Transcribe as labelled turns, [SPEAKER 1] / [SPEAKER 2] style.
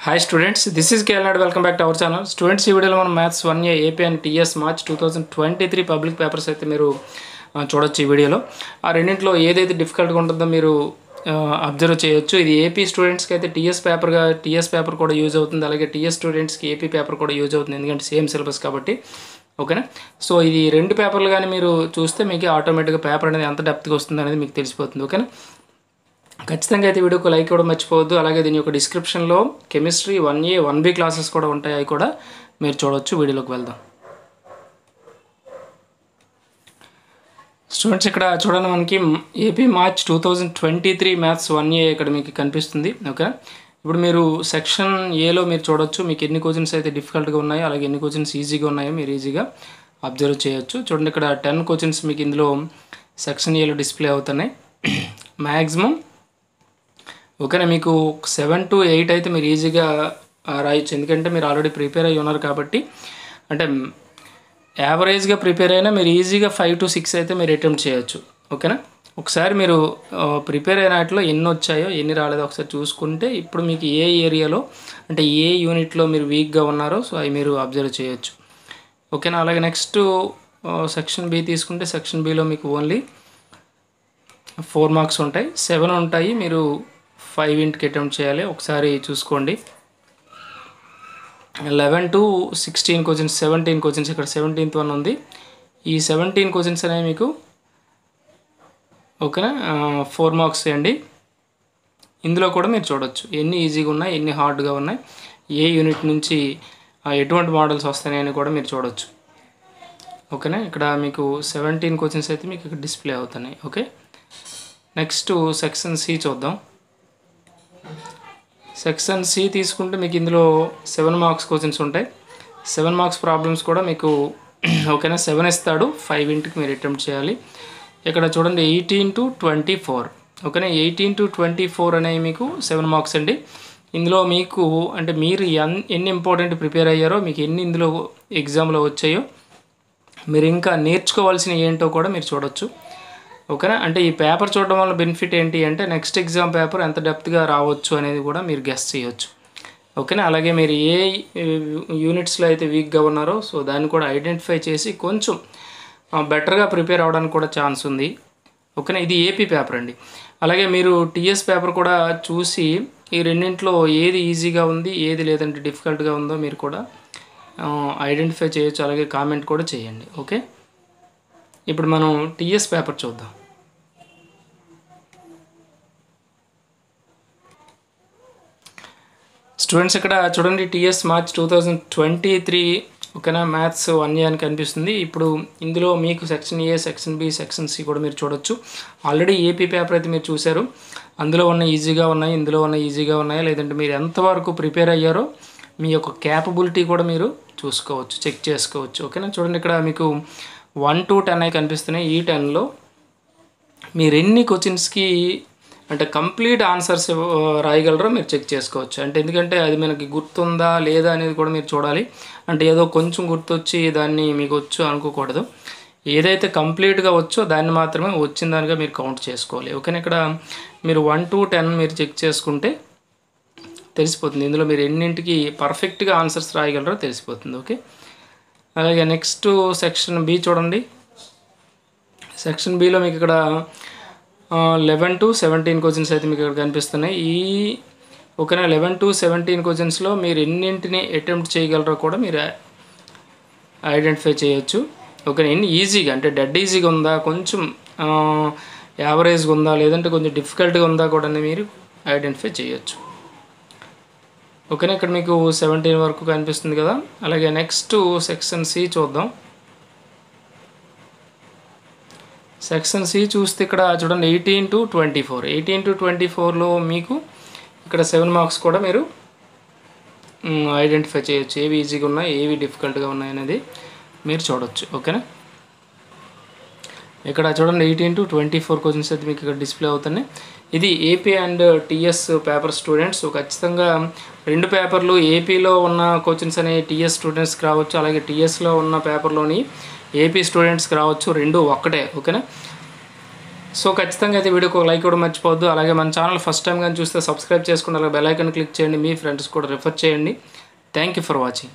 [SPEAKER 1] Hi students, this is Kelnad. Welcome back to our channel. Students, ఈ వీడియోలో మనం maths 1A AP and TS March 2023 public papers అయితే మీరు చూడొచ్చు. ఈ వీడియోలో ఆ రెండింటిలో ఏదైతే డిఫికల్ట్గా ఉంటుందో మీరు అబ్జర్వ్ చేయొచ్చు. ఇది ఏపీ స్టూడెంట్స్కి అయితే టీఎస్ పేపర్ కూడా యూజ్ అవుతుంది, అలాగే టీఎస్ స్టూడెంట్స్కి ఏపీ పేపర్ కూడా యూజ్ అవుతుంది, ఎందుకంటే సేమ్ సిలబస్ కాబట్టి. ఓకేనా? సో ఇది రెండు పేపర్లు కానీ మీరు చూస్తే మీకు ఆటోమేటిక్గా పేపర్ అనేది ఎంత డెప్త్గా వస్తుంది అనేది మీకు తెలిసిపోతుంది. ఓకేనా? ఖచ్చితంగా అయితే వీడియోకి లైక్ ఇవ్వడం మర్చిపోవద్దు. అలాగే దీని యొక్క డిస్క్రిప్షన్లో కెమిస్ట్రీ 1A 1B క్లాసెస్ కూడా ఉంటాయి, అవి కూడా మీరు చూడవచ్చు. వీడియోలోకి వెళ్దాం. స్టూడెంట్స్, ఇక్కడ చూడండి, మనకి ఏపీ మార్చ్ 2023 మ్యాథ్స్ 1A ఇక్కడ మీకు కనిపిస్తుంది. ఓకే, ఇప్పుడు మీరు సెక్షన్ ఏలో మీరు చూడొచ్చు మీకు ఎన్ని క్వశ్చన్స్ అయితే డిఫికల్ట్గా ఉన్నాయో, అలాగే ఎన్ని క్వశ్చన్స్ ఈజీగా ఉన్నాయో మీరు ఈజీగా అబ్జర్వ్ చేయొచ్చు. చూడండి, ఇక్కడ 10 క్వశ్చన్స్ మీకు ఇందులో సెక్షన్ ఏలో డిస్ప్లే అవుతున్నాయి మ్యాక్సిమం. ఓకేనా? మీకు 7 to 8 అయితే మీరు ఈజీగా రాయొచ్చు, ఎందుకంటే మీరు ఆల్రెడీ ప్రిపేర్ అయ్యి ఉన్నారు కాబట్టి. అంటే యావరేజ్గా ప్రిపేర్ అయినా మీరు ఈజీగా 5 to 6 అయితే మీరు అటెంప్ట్ చేయొచ్చు. ఓకేనా? ఒకసారి మీరు ప్రిపేర్ అయిన వాటిలో ఎన్ని వచ్చాయో ఎన్ని రాలేదో ఒకసారి చూసుకుంటే ఇప్పుడు మీకు ఏ ఏరియాలో అంటే ఏ యూనిట్లో మీరు వీక్గా ఉన్నారో సో అవి మీరు అబ్జర్వ్ చేయొచ్చు. ఓకేనా? అలాగే నెక్స్ట్ సెక్షన్ బి తీసుకుంటే సెక్షన్ బిలో మీకు ఓన్లీ 4 మార్క్స్ ఉంటాయి, 7 ఉంటాయి, మీరు 5 ఇంటికి అటెంప్ట్ చేయాలి. ఒకసారి చూసుకోండి. 11 to 16 క్వశ్చన్స్, 17 క్వశ్చన్స్, ఇక్కడ 17th వన్ ఉంది. ఈ 17 క్వశ్చన్స్ అనేవి మీకు ఓకేనా 4 మార్క్స్ అండి. ఇందులో కూడా మీరు చూడొచ్చు ఎన్ని ఈజీగా ఉన్నాయి, ఎన్ని హార్డ్గా ఉన్నాయి, ఏ యూనిట్ నుంచి ఎటువంటి మోడల్స్ వస్తున్నాయని కూడా మీరు చూడొచ్చు. ఓకేనా? ఇక్కడ మీకు 17 క్వశ్చన్స్ అయితే మీకు ఇక్కడ డిస్ప్లే అవుతున్నాయి. ఓకే, నెక్స్ట్ సెక్షన్ సి చూద్దాం. సెక్షన్ సి తీసుకుంటే మీకు ఇందులో 7 మార్క్స్ క్వశ్చన్స్ ఉంటాయి, 7 మార్క్స్ ప్రాబ్లమ్స్ కూడా మీకు ఓకేనా 7 ఇస్తాడు, 5 ఇంటికి మీరు అటెంప్ట్ చేయాలి. ఇక్కడ చూడండి 18 to 24. ఓకేనా? 18 to 24 అనేవి మీకు 7 మార్క్స్ అండి. ఇందులో మీకు అంటే మీరు ఎన్ని ఇంపార్టెంట్ ప్రిపేర్ అయ్యారో, మీకు ఎన్ని ఇందులో ఎగ్జామ్లో వచ్చాయో, మీరు ఇంకా నేర్చుకోవాల్సిన ఏంటో కూడా మీరు చూడొచ్చు. ఓకేనా? అంటే ఈ పేపర్ చూడడం వల్ల బెనిఫిట్ ఏంటి అంటే నెక్స్ట్ ఎగ్జామ్ పేపర్ ఎంత డెప్త్గా రావచ్చు అనేది కూడా మీరు గెస్ చేయొచ్చు. ఓకేనా? అలాగే మీరు ఏ యూనిట్స్లో అయితే వీక్గా ఉన్నారో సో దాన్ని కూడా ఐడెంటిఫై చేసి కొంచెం బెటర్గా ప్రిపేర్ అవ్వడానికి కూడా ఛాన్స్ ఉంది. ఓకేనా? ఇది ఏపీ పేపర్ అండి. అలాగే మీరు టీఎస్ పేపర్ కూడా చూసి ఈ రెండింటిలో ఏది ఈజీగా ఉంది, ఏది లేదంటే డిఫికల్ట్గా ఉందో మీరు కూడా ఐడెంటిఫై చేయొచ్చు, అలాగే కామెంట్ కూడా చేయండి. ఓకే, ఇప్పుడు మనం టీఎస్ పేపర్ చూద్దాం. స్టూడెంట్స్, ఇక్కడ చూడండి టీఎస్ మార్చ్ 2023 ఓకేనా మ్యాథ్స్ 1A అని కనిపిస్తుంది. ఇప్పుడు ఇందులో మీకు section A, section B, section C కూడా మీరు చూడొచ్చు. ఆల్రెడీ ఏపీ పేపర్ అయితే మీరు చూశారు, అందులో ఉన్న ఈజీగా ఉన్నాయి, ఇందులో ఉన్న ఈజీగా ఉన్నాయా లేదంటే మీరు ఎంతవరకు ప్రిపేర్ అయ్యారో మీ యొక్క క్యాపబిలిటీ కూడా మీరు చూసుకోవచ్చు, చెక్ చేసుకోవచ్చు. ఓకేనా? చూడండి, ఇక్కడ మీకు 1 to 10 అయి కనిపిస్తున్నాయి. ఈ 10లో మీరు ఎన్ని క్వశ్చన్స్కి అంటే కంప్లీట్ ఆన్సర్స్ రాయగలరో మీరు చెక్ చేసుకోవచ్చు. అంటే ఎందుకంటే అది మనకి గుర్తుందా లేదా అనేది కూడా మీరు చూడాలి. అంటే ఏదో కొంచెం గుర్తొచ్చి దాన్ని మీకు వచ్చు అనుకోకూడదు. ఏదైతే కంప్లీట్గా వచ్చో దాన్ని మాత్రమే వచ్చిన దానిగా మీరు కౌంట్ చేసుకోవాలి. ఓకేనా? ఇక్కడ మీరు 1 to 10 మీరు చెక్ చేసుకుంటే తెలిసిపోతుంది ఇందులో మీరు ఎన్నింటికి పర్ఫెక్ట్గా ఆన్సర్స్ రాయగలరో తెలిసిపోతుంది. ఓకే, అలాగే నెక్స్ట్ సెక్షన్ బి చూడండి. సెక్షన్ బిలో మీకు ఇక్కడ 11 to 17 క్వశ్చన్స్ అయితే మీకు ఇక్కడ కనిపిస్తున్నాయి. ఓకేనా 11 to 17 క్వశ్చన్స్లో మీరు ఎన్నింటిని అటెంప్ట్ చేయగలరో కూడా మీరు ఐడెంటిఫై చేయొచ్చు. ఓకేనా? ఎన్ని ఈజీగా అంటే డెడ్ ఈజీగా ఉందా, కొంచెం యావరేజ్గా ఉందా, లేదంటే కొంచెం డిఫికల్ట్గా ఉందా కూడా మీరు ఐడెంటిఫై చేయొచ్చు. ఓకేనా? ఇక్కడ మీకు 17 వరకు కనిపిస్తుంది కదా. అలాగే నెక్స్ట్ సెక్షన్ సి చూద్దాం. సెక్షన్ సి చూస్తే ఇక్కడ చూడండి 18 to 24. 18 to 24లో మీకు ఇక్కడ 7 మార్క్స్ కూడా మీరు ఐడెంటిఫై చేయొచ్చు, ఏవి ఈజీగా ఉన్నాయి, ఏవి డిఫికల్ట్గా ఉన్నాయి అనేది మీరు చూడొచ్చు. ఓకేనా? ఇక్కడ చూడండి 18 to 24 క్వశ్చన్స్ అయితే మీకు ఇక్కడ డిస్ప్లే అవుతున్నాయి. ఇది AP and TS paper students. ఖచ్చితంగా రెండు పేపర్లు ఏపీలో ఉన్న క్వశ్చన్స్ అనేవి టీఎస్ స్టూడెంట్స్కి రావచ్చు, అలాగే టీఎస్లో ఉన్న పేపర్లోని ఏపీ స్టూడెంట్స్కి రావచ్చు, రెండు ఒక్కటే. ఓకేనా? సో ఖచ్చితంగా అయితే వీడియోకి ఒక లైక్ కూడా మర్చిపోవద్దు. అలాగే మన ఛానల్ ఫస్ట్ టైం కానీ చూస్తే సబ్స్క్రైబ్ చేసుకుని అలాగే బెల్ ఐకాన్ క్లిక్ చేయండి. మీ ఫ్రెండ్స్ కూడా రిఫర్ చేయండి. Thank you for watching.